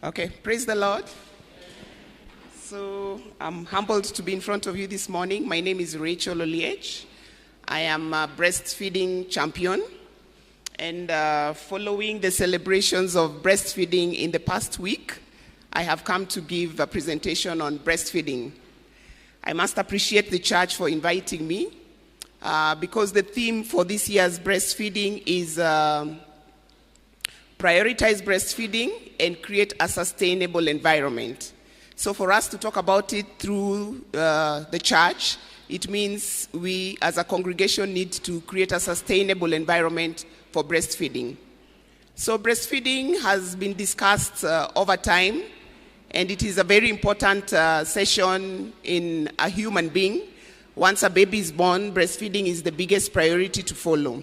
Okay, praise the Lord. So I'm humbled to be in front of you this morning. My name is Oliech. I am a breastfeeding champion. And following the celebrations of breastfeeding in the past week, I have come to give a presentation on breastfeeding. I must appreciate the church for inviting me because the theme for this year's breastfeeding is prioritize breastfeeding and create a sustainable environment. So for us to talk about it through the church, it means we as a congregation need to create a sustainable environment for breastfeeding. So breastfeeding has been discussed over time, and it is a very important session in a human being. Once a baby is born, breastfeeding is the biggest priority to follow.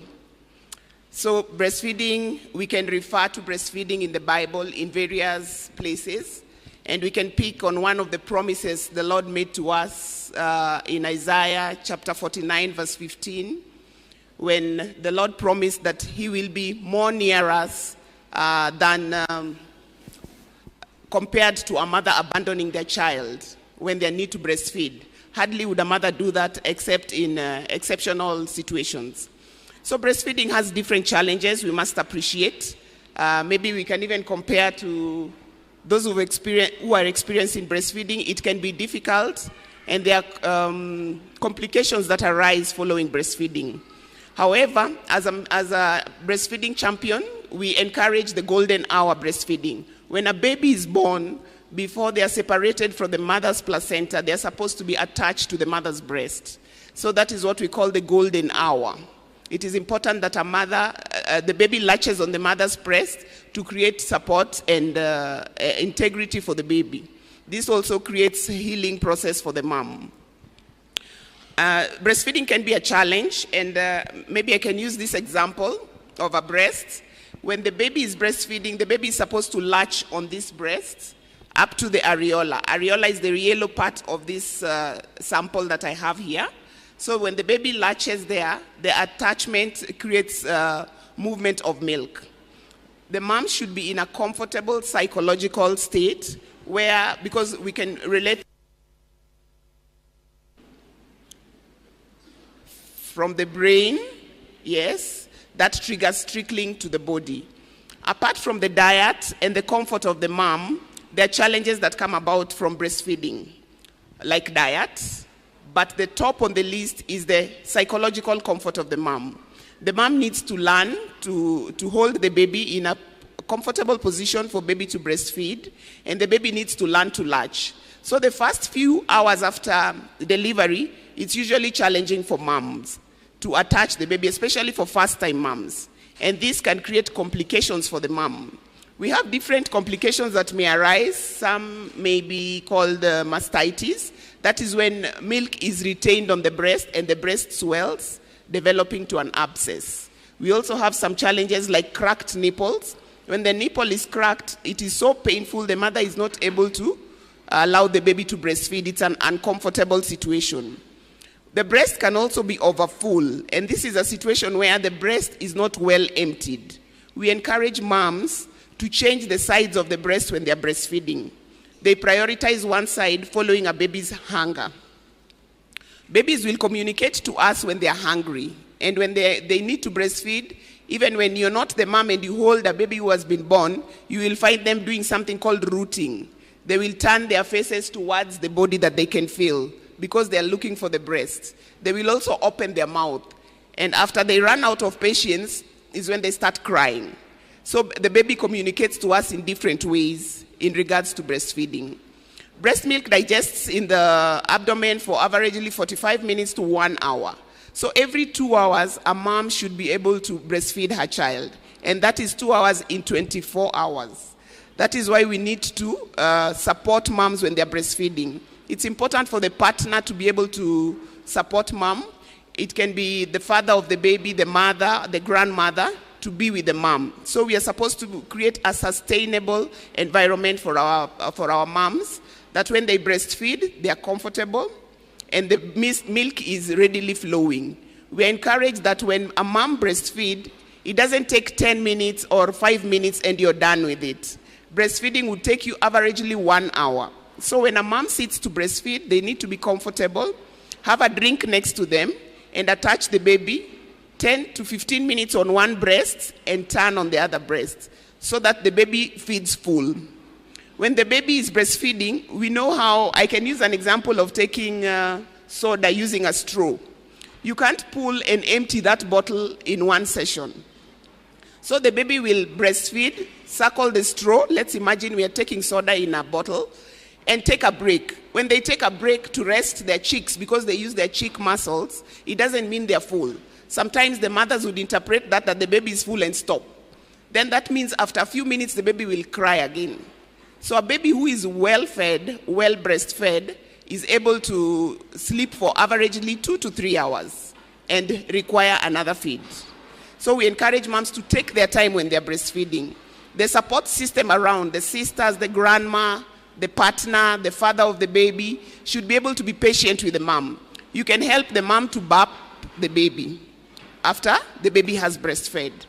So breastfeeding, we can refer to breastfeeding in the Bible in various places, and we can pick on one of the promises the Lord made to us in Isaiah chapter 49, verse 15, when the Lord promised that he will be more near us than compared to a mother abandoning their child when they need to breastfeed. Hardly would a mother do that except in exceptional situations. So breastfeeding has different challenges we must appreciate. Maybe we can even compare to those who are experiencing breastfeeding. It can be difficult, and there are complications that arise following breastfeeding. However, as a breastfeeding champion, we encourage the golden hour breastfeeding. When a baby is born, before they are separated from the mother's placenta, they are supposed to be attached to the mother's breast. So that is what we call the golden hour. It is important that the baby latches on the mother's breast to create support and integrity for the baby. This also creates a healing process for the mom. Breastfeeding can be a challenge, and maybe I can use this example of a breast. When the baby is breastfeeding, the baby is supposed to latch on this breast up to the areola. Areola is the yellow part of this sample that I have here. So when the baby latches there, the attachment creates movement of milk. The mom should be in a comfortable psychological state where, because we can relate from the brain, yes, that triggers trickling to the body. Apart from the diet and the comfort of the mom, there are challenges that come about from breastfeeding, like diet. But the top on the list is the psychological comfort of the mom. The mom needs to learn to hold the baby in a comfortable position for baby to breastfeed, and the baby needs to learn to latch. So the first few hours after delivery, it's usually challenging for moms to attach the baby, especially for first-time moms. And this can create complications for the mom. We have different complications that may arise. Some may be called mastitis. That is when milk is retained on the breast and the breast swells, developing to an abscess. We also have some challenges like cracked nipples. When the nipple is cracked, it is so painful, the mother is not able to allow the baby to breastfeed. It's an uncomfortable situation. The breast can also be overfull, and this is a situation where the breast is not well emptied. We encourage moms to change the sides of the breast when they are breastfeeding. They prioritize one side following a baby's hunger. Babies will communicate to us when they are hungry, and when they need to breastfeed. Even when you're not the mom and you hold a baby who has been born, you will find them doing something called rooting. They will turn their faces towards the body that they can feel because they are looking for the breast. They will also open their mouth, and after they run out of patience is when they start crying. So the baby communicates to us in different ways in regards to breastfeeding. Breast milk digests in the abdomen for averagely 45 minutes to 1 hour. So every 2 hours, a mom should be able to breastfeed her child. And that is 2 hours in 24 hours. That is why we need to support moms when they're breastfeeding. It's important for the partner to be able to support mom. It can be the father of the baby, the mother, the grandmother, to be with the mom. So we are supposed to create a sustainable environment for our moms, that when they breastfeed, they are comfortable and the milk is readily flowing. We encourage that when a mom breastfeeds, it doesn't take 10 minutes or 5 minutes and you're done with it. breastfeeding would take you averagely 1 hour. So when a mom sits to breastfeed, they need to be comfortable, have a drink next to them, and attach the baby 10 to 15 minutes on one breast and turn on the other breast so that the baby feeds full. When the baby is breastfeeding, we know how, I can use an example of taking soda using a straw. You can't pull and empty that bottle in one session. So the baby will breastfeed, suckle the straw. Let's imagine we are taking soda in a bottle, and take a break. When they take a break to rest their cheeks because they use their cheek muscles, it doesn't mean they're full. Sometimes the mothers would interpret that the baby is full and stop. Then that means after a few minutes, the baby will cry again. So a baby who is well-fed, well breastfed, is able to sleep for averagely 2 to 3 hours and require another feed. So we encourage moms to take their time when they're breastfeeding. The support system around, the sisters, the grandma, the partner, the father of the baby, should be able to be patient with the mom. You can help the mom to burp the baby after the baby has breastfed.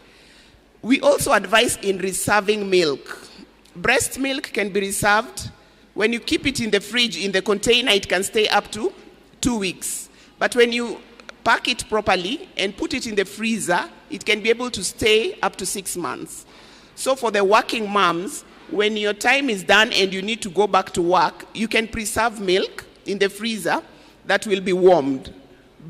We also advise in reserving milk. Breast milk can be reserved. When you keep it in the fridge, in the container, it can stay up to 2 weeks. But when you pack it properly and put it in the freezer, it can be able to stay up to 6 months. So for the working moms, when your time is done and you need to go back to work, you can preserve milk in the freezer that will be warmed.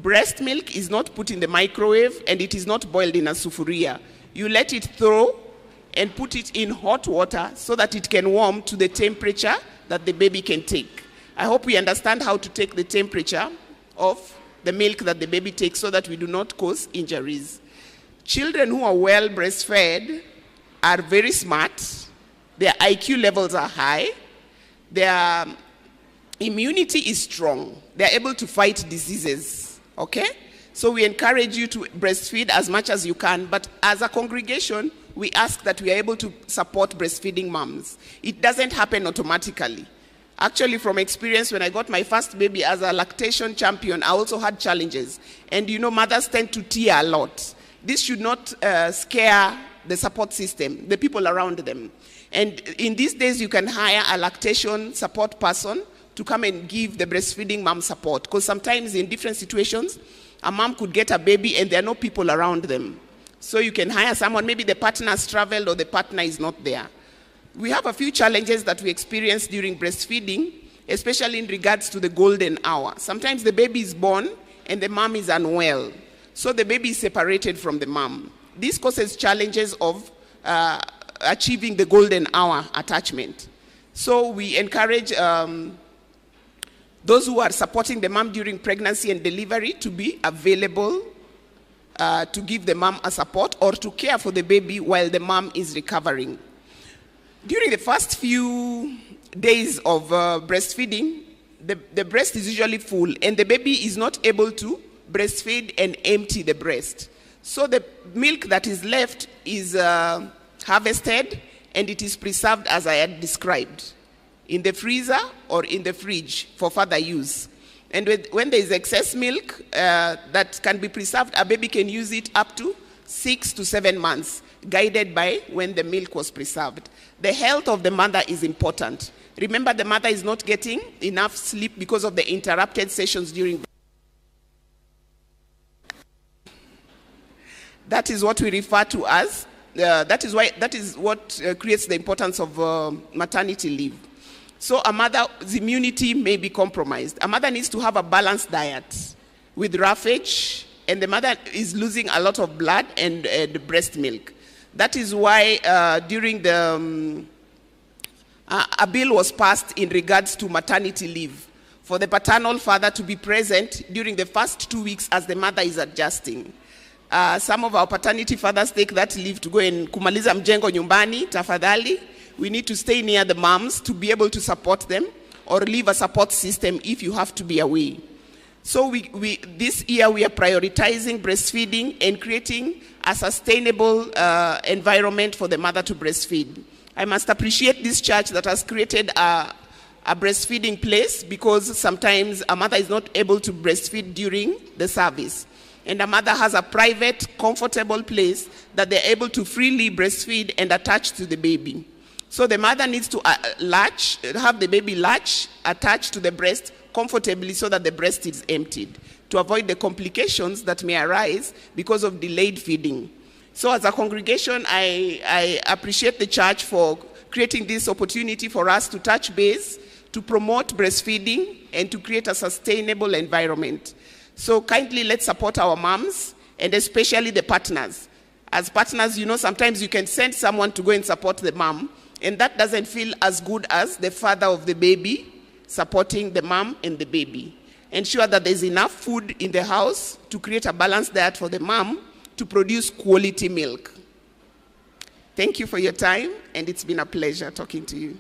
Breast milk is not put in the microwave and it is not boiled in a sufuria. You let it thaw and put it in hot water so that it can warm to the temperature that the baby can take. I hope we understand how to take the temperature of the milk that the baby takes so that we do not cause injuries. Children who are well breastfed are very smart. Their IQ levels are high. Their immunity is strong. They're able to fight diseases, okay? So we encourage you to breastfeed as much as you can, but as a congregation, we ask that we are able to support breastfeeding moms. It doesn't happen automatically. Actually, from experience, when I got my first baby as a lactation champion, I also had challenges. And you know, mothers tend to tear a lot. This should not scare the support system, the people around them. And in these days, you can hire a lactation support person to come and give the breastfeeding mom support. Because sometimes in different situations, a mom could get a baby and there are no people around them. So you can hire someone, maybe the partner has traveled or the partner is not there. We have a few challenges that we experience during breastfeeding, especially in regards to the golden hour. Sometimes the baby is born and the mom is unwell. So the baby is separated from the mom. This causes challenges of achieving the golden hour attachment. So we encourage those who are supporting the mom during pregnancy and delivery to be available to give the mom a support or to care for the baby while the mom is recovering. During the first few days of breastfeeding, the breast is usually full and the baby is not able to breastfeed and empty the breast. So the milk that is left is harvested and it is preserved as I had described, in the freezer or in the fridge for further use. And when there is excess milk that can be preserved, a baby can use it up to 6 to 7 months, guided by when the milk was preserved. The health of the mother is important. Remember, the mother is not getting enough sleep because of the interrupted sessions during. That is what we refer to as, that is what creates the importance of maternity leave. So a mother's immunity may be compromised. A mother needs to have a balanced diet with roughage, and the mother is losing a lot of blood and breast milk. That is why during the, a bill was passed in regards to maternity leave for the paternal father to be present during the first 2 weeks as the mother is adjusting. Some of our paternity fathers take that leave to go and kumaliza mjengo nyumbani, tafadhali. We need to stay near the moms to be able to support them or leave a support system if you have to be away. So this year we are prioritizing breastfeeding and creating a sustainable environment for the mother to breastfeed. I must appreciate this church that has created a breastfeeding place, because sometimes a mother is not able to breastfeed during the service. And a mother has a private, comfortable place that they're able to freely breastfeed and attach to the baby. So the mother needs to have the baby latch attached to the breast comfortably so that the breast is emptied, to avoid the complications that may arise because of delayed feeding. So as a congregation, I appreciate the church for creating this opportunity for us to touch base, to promote breastfeeding, and to create a sustainable environment. So kindly let's support our moms, and especially the partners. As partners, sometimes you can send someone to go and support the mom, and that doesn't feel as good as the father of the baby supporting the mom and the baby. Ensure that there's enough food in the house to create a balanced diet for the mom to produce quality milk. Thank you for your time, and it's been a pleasure talking to you.